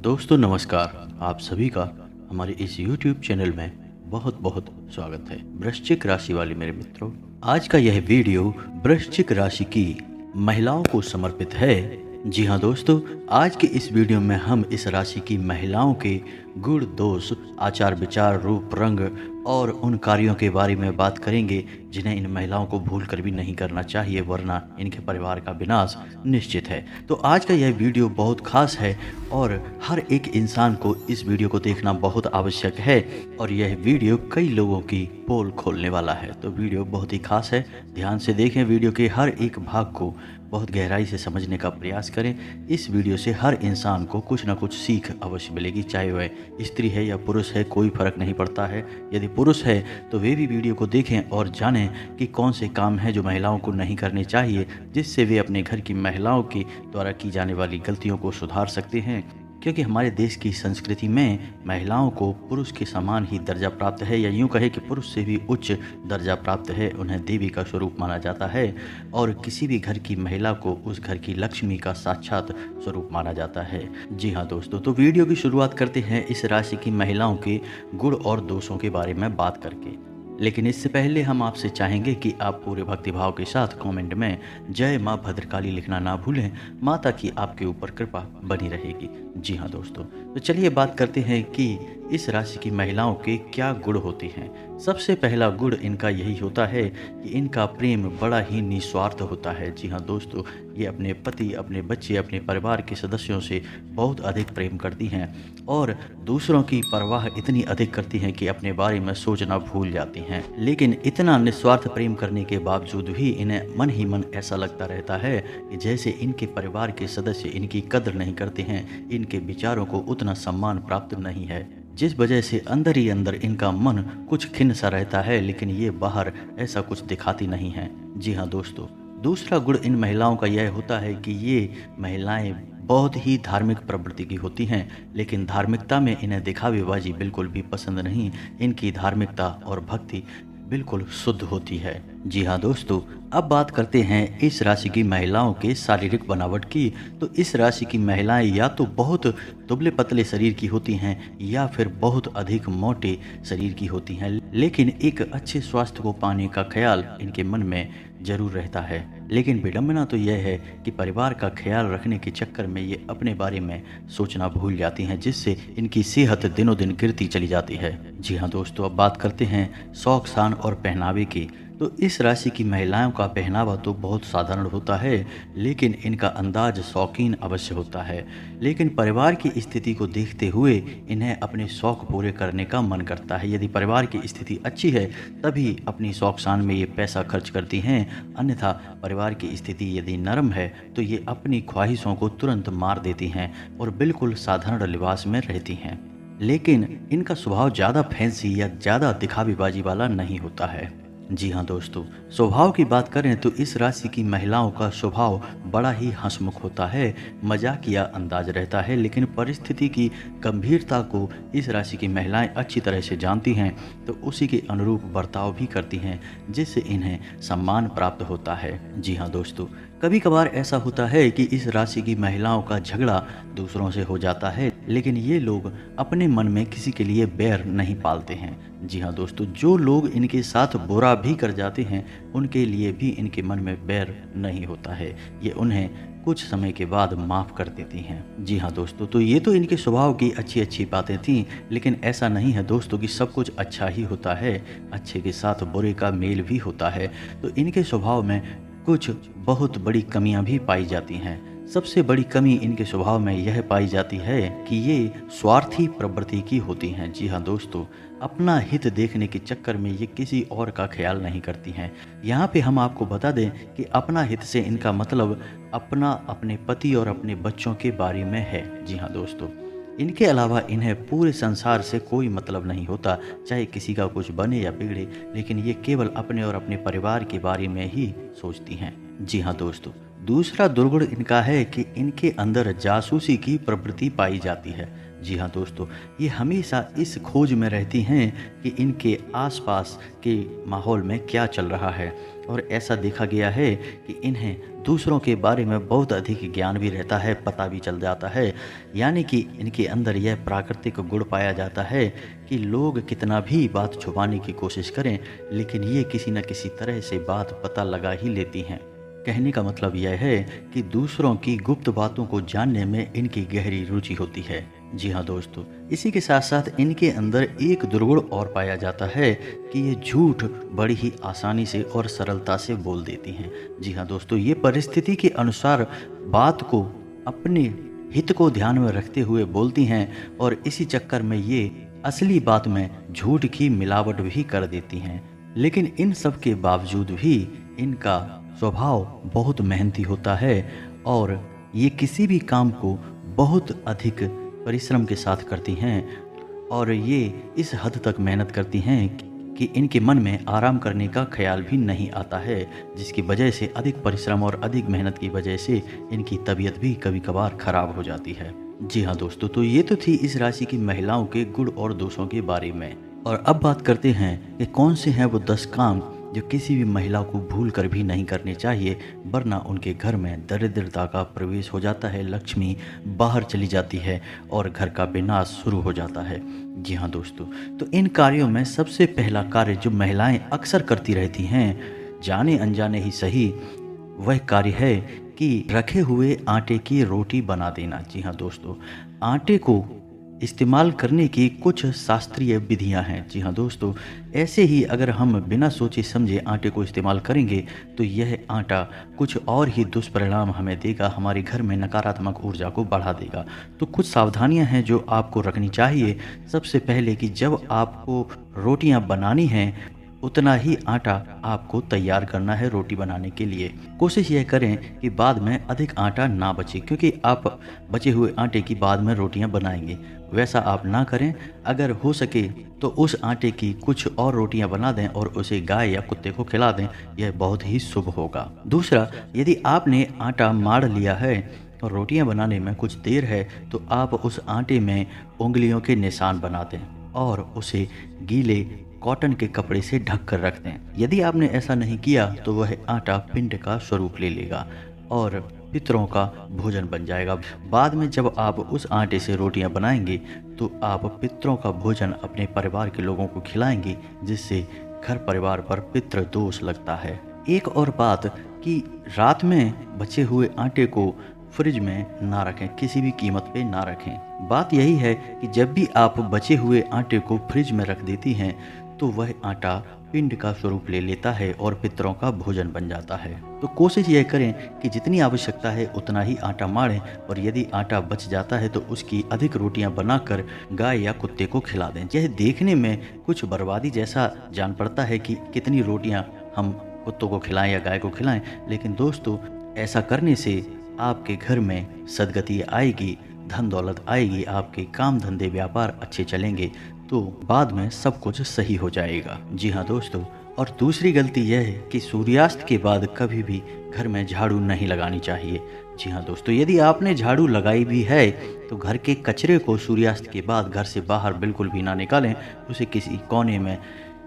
दोस्तों नमस्कार। आप सभी का हमारे इस YouTube चैनल में बहुत बहुत स्वागत है। वृश्चिक राशि वाले मेरे मित्रों, आज का यह वीडियो वृश्चिक राशि की महिलाओं को समर्पित है। जी हाँ दोस्तों, आज के इस वीडियो में हम इस राशि की महिलाओं के गुण दोष, आचार विचार, रूप रंग और उन कार्यों के बारे में बात करेंगे जिन्हें इन महिलाओं को भूल कर भी नहीं करना चाहिए, वरना इनके परिवार का विनाश निश्चित है। तो आज का यह वीडियो बहुत खास है और हर एक इंसान को इस वीडियो को देखना बहुत आवश्यक है और यह वीडियो कई लोगों की पोल खोलने वाला है। तो वीडियो बहुत ही खास है, ध्यान से देखें। वीडियो के हर एक भाग को बहुत गहराई से समझने का प्रयास करें। इस वीडियो से हर इंसान को कुछ ना कुछ सीख अवश्य मिलेगी, चाहे वह स्त्री है या पुरुष है, कोई फर्क नहीं पड़ता है। यदि पुरुष है तो वे भी वीडियो को देखें और जानें कि कौन से काम हैं जो महिलाओं को नहीं करने चाहिए, जिससे वे अपने घर की महिलाओं के द्वारा की जाने वाली गलतियों को सुधार सकते हैं। क्योंकि हमारे देश की संस्कृति में महिलाओं को पुरुष के समान ही दर्जा प्राप्त है, या यूँ कहे कि पुरुष से भी उच्च दर्जा प्राप्त है। उन्हें देवी का स्वरूप माना जाता है और किसी भी घर की महिला को उस घर की लक्ष्मी का साक्षात स्वरूप माना जाता है। जी हाँ दोस्तों, तो वीडियो की शुरुआत करते हैं इस राशि की महिलाओं के गुण और दोषों के बारे में बात करके। लेकिन इससे पहले हम आपसे चाहेंगे कि आप पूरे भक्तिभाव के साथ कमेंट में जय माँ भद्रकाली लिखना ना भूलें। माता की आपके ऊपर कृपा बनी रहेगी। जी हाँ दोस्तों, तो चलिए बात करते हैं कि इस राशि की महिलाओं के क्या गुण होते हैं। सबसे पहला गुण इनका यही होता है कि इनका प्रेम बड़ा ही निस्वार्थ होता है। जी हाँ दोस्तों, ये अपने पति, अपने बच्चे, अपने परिवार के सदस्यों से बहुत अधिक प्रेम करती हैं और दूसरों की परवाह इतनी अधिक करती हैं कि अपने बारे में सोचना भूल जाती हैं। लेकिन इतना निस्वार्थ प्रेम करने के बावजूद भी इन्हें मन ही मन ऐसा लगता रहता है कि जैसे इनके परिवार के सदस्य इनकी कदर नहीं करते हैं, इनके विचारों को उतना सम्मान प्राप्त नहीं है, जिस वजह से अंदर ही अंदर इनका मन कुछ खिन्न सा रहता है, लेकिन ये बाहर ऐसा कुछ दिखाती नहीं है। जी हाँ दोस्तों, दूसरा गुण इन महिलाओं का यह होता है कि ये महिलाएं बहुत ही धार्मिक प्रवृत्ति की होती हैं, लेकिन धार्मिकता में इन्हें दिखावेबाजी बिल्कुल भी पसंद नहीं। इनकी धार्मिकता और भक्ति बिल्कुल शुद्ध होती है। जी हाँ दोस्तों, अब बात करते हैं इस राशि की महिलाओं के शारीरिक बनावट की। तो इस राशि की महिलाएं या तो बहुत दुबले पतले शरीर की होती हैं या फिर बहुत अधिक मोटे शरीर की होती हैं, लेकिन एक अच्छे स्वास्थ्य को पाने का ख्याल इनके मन में जरूर रहता है। लेकिन विडंबना तो यह है कि परिवार का ख्याल रखने के चक्कर में ये अपने बारे में सोचना भूल जाती हैं, जिससे इनकी सेहत दिनों दिन गिरती चली जाती है। जी हाँ दोस्तों, अब बात करते हैं शौक शान और पहनावे की। तो इस राशि की महिलाओं का पहनावा तो बहुत साधारण होता है, लेकिन इनका अंदाज शौकीन अवश्य होता है। लेकिन परिवार की स्थिति को देखते हुए इन्हें अपने शौक पूरे करने का मन करता है। यदि परिवार की स्थिति अच्छी है तभी अपनी शौक शान में ये पैसा खर्च करती हैं, अन्यथा परिवार की स्थिति यदि नरम है तो ये अपनी ख्वाहिशों को तुरंत मार देती हैं और बिल्कुल साधारण लिबास में रहती हैं। लेकिन इनका स्वभाव ज़्यादा फैंसी या ज़्यादा दिखावेबाजी वाला नहीं होता है। जी हाँ दोस्तों, स्वभाव की बात करें तो इस राशि की महिलाओं का स्वभाव बड़ा ही हंसमुख होता है, मजाकिया अंदाज रहता है, लेकिन परिस्थिति की गंभीरता को इस राशि की महिलाएं अच्छी तरह से जानती हैं, तो उसी के अनुरूप बर्ताव भी करती हैं, जिससे इन्हें सम्मान प्राप्त होता है। जी हाँ दोस्तों, कभी कभार ऐसा होता है कि इस राशि की महिलाओं का झगड़ा दूसरों से हो जाता है, लेकिन ये लोग अपने मन में किसी के लिए बैर नहीं पालते हैं। जी हाँ दोस्तों, जो लोग इनके साथ बुरा भी कर जाते हैं उनके लिए भी इनके मन में बैर नहीं होता है, ये उन्हें कुछ समय के बाद माफ़ कर देती हैं। जी हाँ दोस्तों, तो ये तो इनके स्वभाव की अच्छी अच्छी बातें थीं, लेकिन ऐसा नहीं है दोस्तों कि सब कुछ अच्छा ही होता है। अच्छे के साथ बुरे का मेल भी होता है। तो इनके स्वभाव में कुछ बहुत बड़ी कमियां भी पाई जाती हैं। सबसे बड़ी कमी इनके स्वभाव में यह पाई जाती है कि ये स्वार्थी प्रवृत्ति की होती हैं। जी हाँ दोस्तों, अपना हित देखने के चक्कर में ये किसी और का ख्याल नहीं करती हैं। यहाँ पे हम आपको बता दें कि अपना हित से इनका मतलब अपने पति और अपने बच्चों के बारे में है। जी हाँ दोस्तों, इनके अलावा इन्हें पूरे संसार से कोई मतलब नहीं होता, चाहे किसी का कुछ बने या बिगड़े, लेकिन ये केवल अपने और अपने परिवार के बारे में ही सोचती हैं। जी हाँ दोस्तों, दूसरा दुर्गुण इनका है कि इनके अंदर जासूसी की प्रवृत्ति पाई जाती है। जी हाँ दोस्तों, ये हमेशा इस खोज में रहती हैं कि इनके आसपास के माहौल में क्या चल रहा है, और ऐसा देखा गया है कि इन्हें दूसरों के बारे में बहुत अधिक ज्ञान भी रहता है, पता भी चल जाता है। यानी कि इनके अंदर यह प्राकृतिक गुण पाया जाता है कि लोग कितना भी बात छुपाने की कोशिश करें, लेकिन ये किसी न किसी तरह से बात पता लगा ही लेती हैं। कहने का मतलब यह है कि दूसरों की गुप्त बातों को जानने में इनकी गहरी रुचि होती है। जी हाँ दोस्तों, इसी के साथ साथ इनके अंदर एक दुर्गुण और पाया जाता है कि ये झूठ बड़ी ही आसानी से और सरलता से बोल देती हैं। जी हाँ दोस्तों, ये परिस्थिति के अनुसार बात को अपने हित को ध्यान में रखते हुए बोलती हैं, और इसी चक्कर में ये असली बात में झूठ की मिलावट भी कर देती हैं। लेकिन इन सब के बावजूद भी इनका स्वभाव बहुत मेहनती होता है, और ये किसी भी काम को बहुत अधिक परिश्रम के साथ करती हैं, और ये इस हद तक मेहनत करती हैं कि इनके मन में आराम करने का ख्याल भी नहीं आता है, जिसकी वजह से अधिक परिश्रम और अधिक मेहनत की वजह से इनकी तबीयत भी कभी कभार खराब हो जाती है। जी हाँ दोस्तों, तो ये तो थी इस राशि की महिलाओं के गुण और दोषों के बारे में। और अब बात करते हैं कि कौन से हैं वो 10 काम जो किसी भी महिला को भूल कर भी नहीं करने चाहिए, वरना उनके घर में दरिद्रता का प्रवेश हो जाता है, लक्ष्मी बाहर चली जाती है और घर का विनाश शुरू हो जाता है। जी हाँ दोस्तों, तो इन कार्यों में सबसे पहला कार्य जो महिलाएं अक्सर करती रहती हैं, जाने अनजाने ही सही, वह कार्य है कि रखे हुए आटे की रोटी बना देना। जी हाँ दोस्तों, आटे को इस्तेमाल करने की कुछ शास्त्रीय विधियां हैं। जी हाँ दोस्तों, ऐसे ही अगर हम बिना सोचे समझे आटे को इस्तेमाल करेंगे तो यह आटा कुछ और ही दुष्परिणाम हमें देगा, हमारे घर में नकारात्मक ऊर्जा को बढ़ा देगा। तो कुछ सावधानियां हैं जो आपको रखनी चाहिए। सबसे पहले कि जब आपको रोटियां बनानी हैं, उतना ही आटा आपको तैयार करना है रोटी बनाने के लिए। कोशिश यह करें कि बाद में अधिक आटा ना बचे, क्योंकि आप बचे हुए आटे की बाद में रोटियां बनाएंगे। वैसा आप ना करें। अगर हो सके तो उस आटे की कुछ और रोटियां बना दें और उसे गाय या कुत्ते को खिला दें, यह बहुत ही शुभ होगा। दूसरा, यदि आपने आटा माड़ लिया है और रोटियां बनाने में कुछ देर है, तो आप उस आटे में उंगलियों के निशान बना दें और उसे गीले कॉटन के कपड़े से ढक कर रख दें। यदि आपने ऐसा नहीं किया तो वह आटा पिंड का स्वरूप ले लेगा और पितरों का भोजन बन जाएगा। बाद में जब आप उस आटे से रोटियां बनाएंगे तो आप पितरों का भोजन अपने परिवार के लोगों को खिलाएंगे, जिससे घर परिवार पर पितृ दोष लगता है। एक और बात कि रात में बचे हुए आटे को फ्रिज में ना रखें, किसी भी कीमत पे ना रखें। बात यही है कि जब भी आप बचे हुए आटे को फ्रिज में रख देती हैं तो वह आटा पिंड का स्वरूप ले लेता है और पितरों का भोजन बन जाता है। तो कोशिश यह करें कि जितनी आवश्यकता है उतना ही आटा माड़ें, और यदि आटा बच जाता है तो उसकी अधिक रोटियां बनाकर गाय या कुत्ते को खिला दें। यह देखने में कुछ बर्बादी जैसा जान पड़ता है कि कितनी रोटियां हम कुत्तों को खिलाएं या गाय को खिलाएं, लेकिन दोस्तों ऐसा करने से आपके घर में सद्गति आएगी, धन दौलत आएगी, आपके काम धंधे व्यापार अच्छे चलेंगे, तो बाद में सब कुछ सही हो जाएगा। जी हाँ दोस्तों, और दूसरी गलती यह है कि सूर्यास्त के बाद कभी भी घर में झाड़ू नहीं लगानी चाहिए। जी हाँ दोस्तों, यदि आपने झाड़ू लगाई भी है तो घर के कचरे को सूर्यास्त के बाद घर से बाहर बिल्कुल भी ना निकालें, उसे किसी कोने में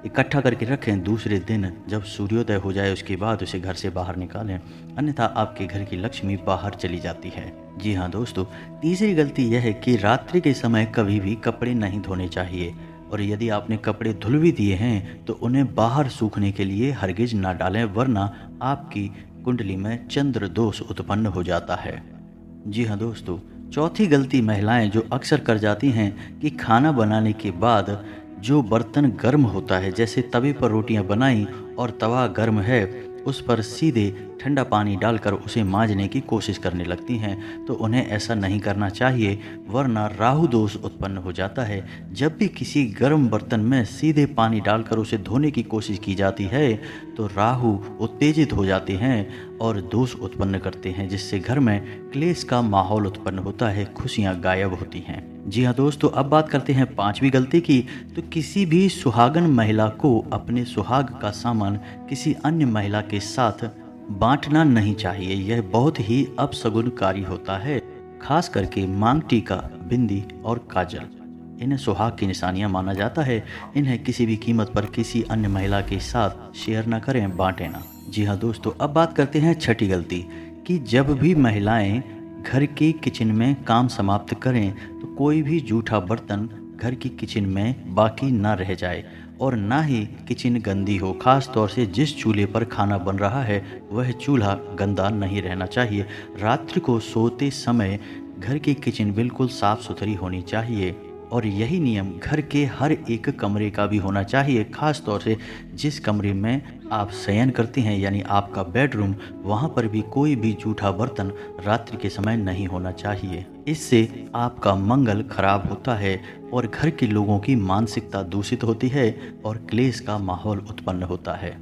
इकट्ठा करके रखें। दूसरे दिन जब सूर्योदय हो जाए उसके बाद उसे घर से बाहर निकालें, अन्यथा आपके घर की लक्ष्मी बाहर चली जाती है। जी हाँ दोस्तों, तीसरी गलती यह है कि रात्रि के समय कभी भी कपड़े नहीं धोने चाहिए, और यदि आपने कपड़े धुल भी दिए हैं तो उन्हें बाहर सूखने के लिए हरगिज ना डालें, वरना आपकी कुंडली में चंद्र दोष उत्पन्न हो जाता है। जी हाँ दोस्तों, चौथी गलती महिलाएं जो अक्सर कर जाती हैं कि खाना बनाने के बाद जो बर्तन गर्म होता है, जैसे तवे पर रोटियां बनाई और तवा गर्म है, उस पर सीधे ठंडा पानी डालकर उसे मांजने की कोशिश करने लगती हैं। तो उन्हें ऐसा नहीं करना चाहिए, वरना राहु दोष उत्पन्न हो जाता है। जब भी किसी गर्म बर्तन में सीधे पानी डालकर उसे धोने की कोशिश की जाती है तो राहु उत्तेजित हो जाते हैं और दोष उत्पन्न करते हैं, जिससे घर में क्लेश का माहौल उत्पन्न होता है, खुशियाँ गायब होती हैं। जी हाँ दोस्तों, अब बात करते हैं पांचवी गलती की। तो किसी भी सुहागन महिला को अपने सुहाग का सामान किसी अन्य महिला के साथ बांटना नहीं चाहिए, यह बहुत ही अपशगुनकारी होता है। खास करके मांग टीका, बिंदी और काजल, इन्हें सुहाग की निशानियां माना जाता है। इन्हें किसी भी कीमत पर किसी अन्य महिला के साथ शेयर ना करें, बांटें ना। जी हाँ दोस्तों, अब बात करते हैं छठी गलती कि जब भी महिलाएं घर के किचन में काम समाप्त करें तो कोई भी जूठा बर्तन घर की किचन में बाकी ना रह जाए और ना ही किचन गंदी हो। खास तौर से जिस चूल्हे पर खाना बन रहा है वह चूल्हा गंदा नहीं रहना चाहिए। रात्रि को सोते समय घर की किचन बिल्कुल साफ़ सुथरी होनी चाहिए और यही नियम घर के हर एक कमरे का भी होना चाहिए। खास तौर से जिस कमरे में आप शयन करते हैं यानी आपका बेडरूम, वहाँ पर भी कोई भी जूठा बर्तन रात्रि के समय नहीं होना चाहिए। इससे आपका मंगल खराब होता है और घर के लोगों की मानसिकता दूषित होती है और क्लेश का माहौल उत्पन्न होता है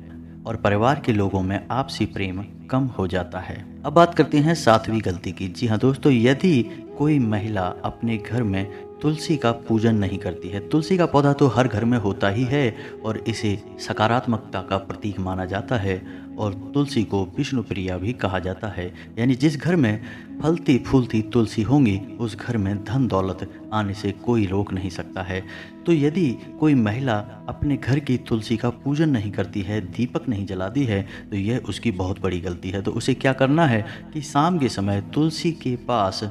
और परिवार के लोगों में आपसी प्रेम कम हो जाता है। अब बात करते हैं सातवीं गलती की। जी हाँ दोस्तों, यदि कोई महिला अपने घर में तुलसी का पूजन नहीं करती है, तुलसी का पौधा तो हर घर में होता ही है और इसे सकारात्मकता का प्रतीक माना जाता है और तुलसी को विष्णु प्रिया भी कहा जाता है। यानी जिस घर में फलती फूलती तुलसी होंगी उस घर में धन दौलत आने से कोई रोक नहीं सकता है। तो यदि कोई महिला अपने घर की तुलसी का पूजन नहीं करती है, दीपक नहीं जलाती है, तो यह उसकी बहुत बड़ी गलती है। तो उसे क्या करना है कि शाम के समय तुलसी के पास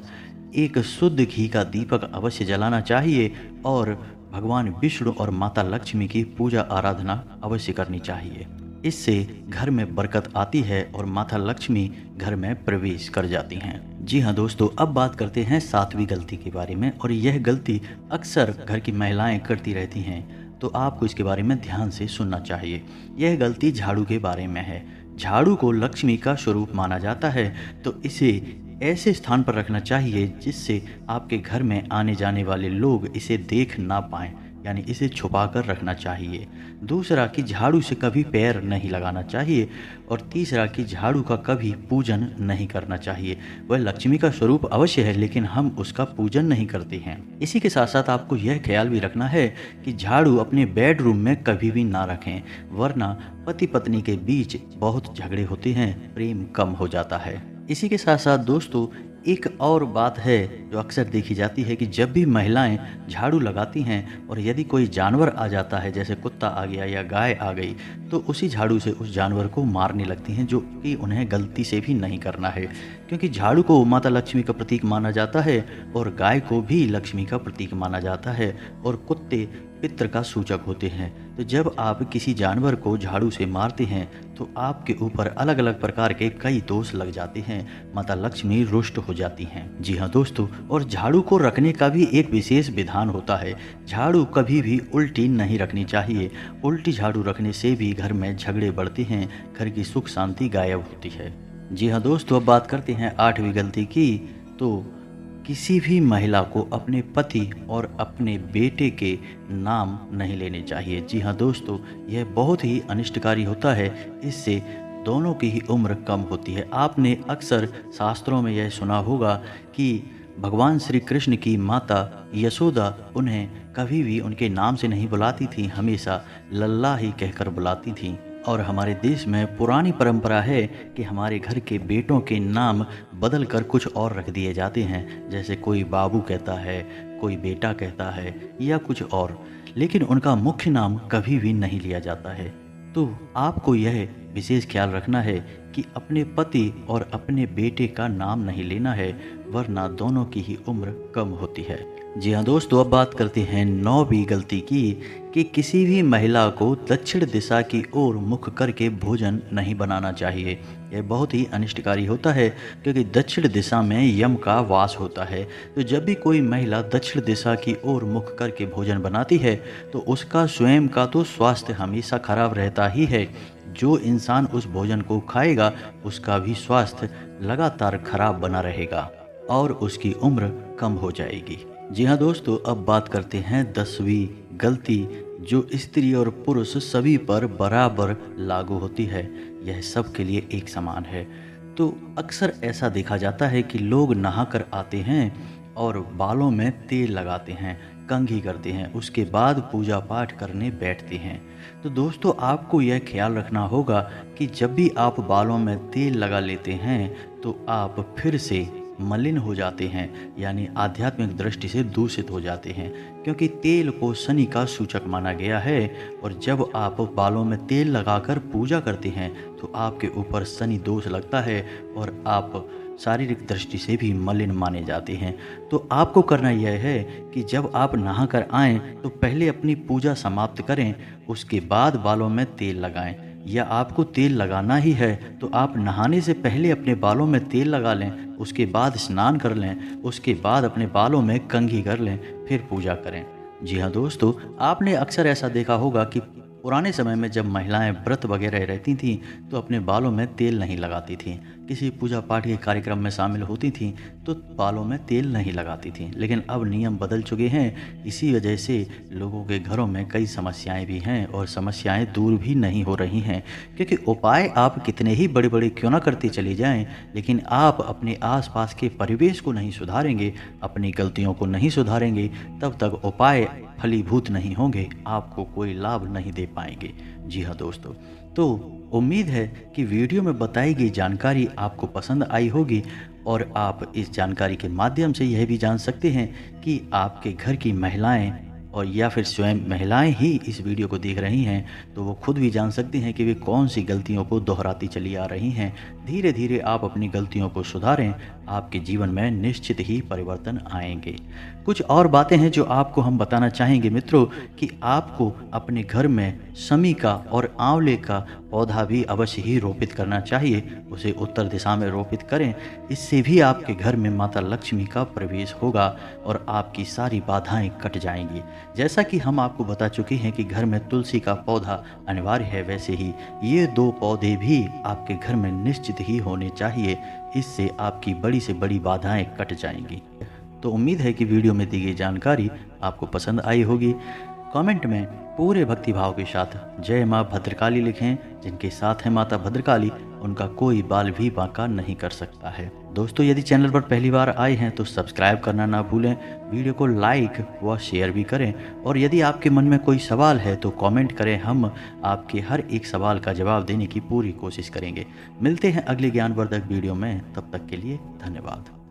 एक शुद्ध घी का दीपक अवश्य जलाना चाहिए और भगवान विष्णु और माता लक्ष्मी की पूजा आराधना अवश्य करनी चाहिए। इससे घर में बरकत आती है और माता लक्ष्मी घर में प्रवेश कर जाती हैं। जी हाँ दोस्तों, अब बात करते हैं सातवीं गलती के बारे में और यह गलती अक्सर घर की महिलाएं करती रहती हैं, तो आपको इसके बारे में ध्यान से सुनना चाहिए। यह गलती झाड़ू के बारे में है। झाड़ू को लक्ष्मी का स्वरूप माना जाता है, तो इसे ऐसे स्थान पर रखना चाहिए जिससे आपके घर में आने जाने वाले लोग इसे देख ना पाएं, यानी इसे छुपा कर रखना चाहिए। दूसरा कि झाड़ू से कभी पैर नहीं लगाना चाहिए और तीसरा कि झाड़ू का कभी पूजन नहीं करना चाहिए। वह लक्ष्मी का स्वरूप अवश्य है लेकिन हम उसका पूजन नहीं करते हैं। इसी के साथ साथ आपको यह ख्याल भी रखना है कि झाड़ू अपने बेडरूम में कभी भी ना रखें, वरना पति पत्नी के बीच बहुत झगड़े होते हैं, प्रेम कम हो जाता है। इसी के साथ साथ दोस्तों एक और बात है जो अक्सर देखी जाती है कि जब भी महिलाएं झाड़ू लगाती हैं और यदि कोई जानवर आ जाता है, जैसे कुत्ता आ गया या गाय आ गई, तो उसी झाड़ू से उस जानवर को मारने लगती हैं, जो कि उन्हें गलती से भी नहीं करना है। क्योंकि झाड़ू को माता लक्ष्मी का प्रतीक माना जाता है और गाय को भी लक्ष्मी का प्रतीक माना जाता है और कुत्ते पितृ का सूचक होते हैं। तो जब आप किसी जानवर को झाड़ू से मारते हैं तो आपके ऊपर अलग अलग प्रकार के कई दोष लग जाते हैं, माता लक्ष्मी रुष्ट हो जाती हैं। जी हाँ दोस्तों, और झाड़ू को रखने का भी एक विशेष विधान होता है। झाड़ू कभी भी उल्टी नहीं रखनी चाहिए। उल्टी झाड़ू रखने से भी घर में झगड़े बढ़ते हैं, घर की सुख शांति गायब होती है। जी हाँ दोस्तों, अब बात करते हैं आठवीं गलती की। तो किसी भी महिला को अपने पति और अपने बेटे के नाम नहीं लेने चाहिए। जी हाँ दोस्तों, यह बहुत ही अनिष्टकारी होता है। इससे दोनों की ही उम्र कम होती है। आपने अक्सर शास्त्रों में यह सुना होगा कि भगवान श्री कृष्ण की माता यशोदा उन्हें कभी भी उनके नाम से नहीं बुलाती थी, हमेशा लल्ला ही कहकर बुलाती थी। और हमारे देश में पुरानी परंपरा है कि हमारे घर के बेटों के नाम बदल कर कुछ और रख दिए जाते हैं, जैसे कोई बाबू कहता है, कोई बेटा कहता है या कुछ और, लेकिन उनका मुख्य नाम कभी भी नहीं लिया जाता है। तो आपको यह विशेष ख्याल रखना है कि अपने पति और अपने बेटे का नाम नहीं लेना है, वरना दोनों की ही उम्र कम होती है। जी हाँ दोस्तों, अब बात करते हैं 9वीं गलती की कि किसी भी महिला को दक्षिण दिशा की ओर मुख करके भोजन नहीं बनाना चाहिए। यह बहुत ही अनिष्टकारी होता है क्योंकि दक्षिण दिशा में यम का वास होता है। तो जब भी कोई महिला दक्षिण दिशा की ओर मुख करके भोजन बनाती है तो उसका स्वयं का तो स्वास्थ्य हमेशा खराब रहता ही है। जो इंसान उस भोजन को खाएगा उसका भी स्वास्थ्य लगातार खराब बना रहेगा और उसकी उम्र कम हो जाएगी। जी हाँ दोस्तों, अब बात करते हैं 10वीं गलती जो स्त्री और पुरुष सभी पर बराबर लागू होती है। यह सब के लिए एक समान है। तो अक्सर ऐसा देखा जाता है कि लोग नहाकर आते हैं और बालों में तेल लगाते हैं, कंघी करते हैं, उसके बाद पूजा पाठ करने बैठते हैं। तो दोस्तों आपको यह ख्याल रखना होगा कि जब भी आप बालों में तेल लगा लेते हैं तो आप फिर से मलिन हो जाते हैं, यानी आध्यात्मिक दृष्टि से दूषित हो जाते हैं, क्योंकि तेल को शनि का सूचक माना गया है। और जब आप बालों में तेल लगाकर पूजा करते हैं तो आपके ऊपर शनि दोष लगता है और आप शारीरिक दृष्टि से भी मलिन माने जाते हैं। तो आपको करना यह है कि जब आप नहा कर आएँ तो पहले अपनी पूजा समाप्त करें, उसके बाद बालों में तेल लगाएं। या आपको तेल लगाना ही है तो आप नहाने से पहले अपने बालों में तेल लगा लें, उसके बाद स्नान कर लें, उसके बाद अपने बालों में कंघी कर लें, फिर पूजा करें। जी हाँ दोस्तों, आपने अक्सर ऐसा देखा होगा कि पुराने समय में जब महिलाएं व्रत वगैरह रहती थीं तो अपने बालों में तेल नहीं लगाती थीं, किसी पूजा पाठ के कार्यक्रम में शामिल होती थीं तो बालों में तेल नहीं लगाती थीं। लेकिन अब नियम बदल चुके हैं, इसी वजह से लोगों के घरों में कई समस्याएं भी हैं और समस्याएं दूर भी नहीं हो रही हैं, क्योंकि उपाय आप कितने ही बड़े बड़े क्यों ना करते चले जाएं, लेकिन आप अपने आसपास के परिवेश को नहीं सुधारेंगे, अपनी गलतियों को नहीं सुधारेंगे, तब तक उपाय फलीभूत नहीं होंगे, आपको कोई लाभ नहीं दे पाएंगे। जी हाँ दोस्तों, तो उम्मीद है कि वीडियो में बताई गई जानकारी आपको पसंद आई होगी और आप इस जानकारी के माध्यम से यह भी जान सकते हैं कि आपके घर की महिलाएं और या फिर स्वयं महिलाएं ही इस वीडियो को देख रही हैं तो वो खुद भी जान सकती हैं कि वे कौन सी गलतियों को दोहराती चली आ रही हैं। धीरे धीरे आप अपनी गलतियों को सुधारें, आपके जीवन में निश्चित ही परिवर्तन आएंगे। कुछ और बातें हैं जो आपको हम बताना चाहेंगे मित्रों, कि आपको अपने घर में शमी का और आंवले का पौधा भी अवश्य ही रोपित करना चाहिए। उसे उत्तर दिशा में रोपित करें, इससे भी आपके घर में माता लक्ष्मी का प्रवेश होगा और आपकी सारी बाधाएं कट जाएंगी। जैसा कि हम आपको बता चुके हैं कि घर में तुलसी का पौधा अनिवार्य है, वैसे ही ये 2 पौधे भी आपके घर में निश्चित ही होने चाहिए, इससे आपकी बड़ी से बड़ी बाधाएं कट जाएंगी। तो उम्मीद है कि वीडियो में दी गई जानकारी आपको पसंद आई होगी। कमेंट में पूरे भक्तिभाव के साथ जय माँ भद्रकाली लिखें। जिनके साथ है माता भद्रकाली, उनका कोई बाल भी बांका नहीं कर सकता है। दोस्तों यदि चैनल पर पहली बार आए हैं तो सब्सक्राइब करना ना भूलें, वीडियो को लाइक व शेयर भी करें, और यदि आपके मन में कोई सवाल है तो कमेंट करें, हम आपके हर एक सवाल का जवाब देने की पूरी कोशिश करेंगे। मिलते हैं अगले ज्ञानवर्धक वीडियो में, तब तक के लिए धन्यवाद।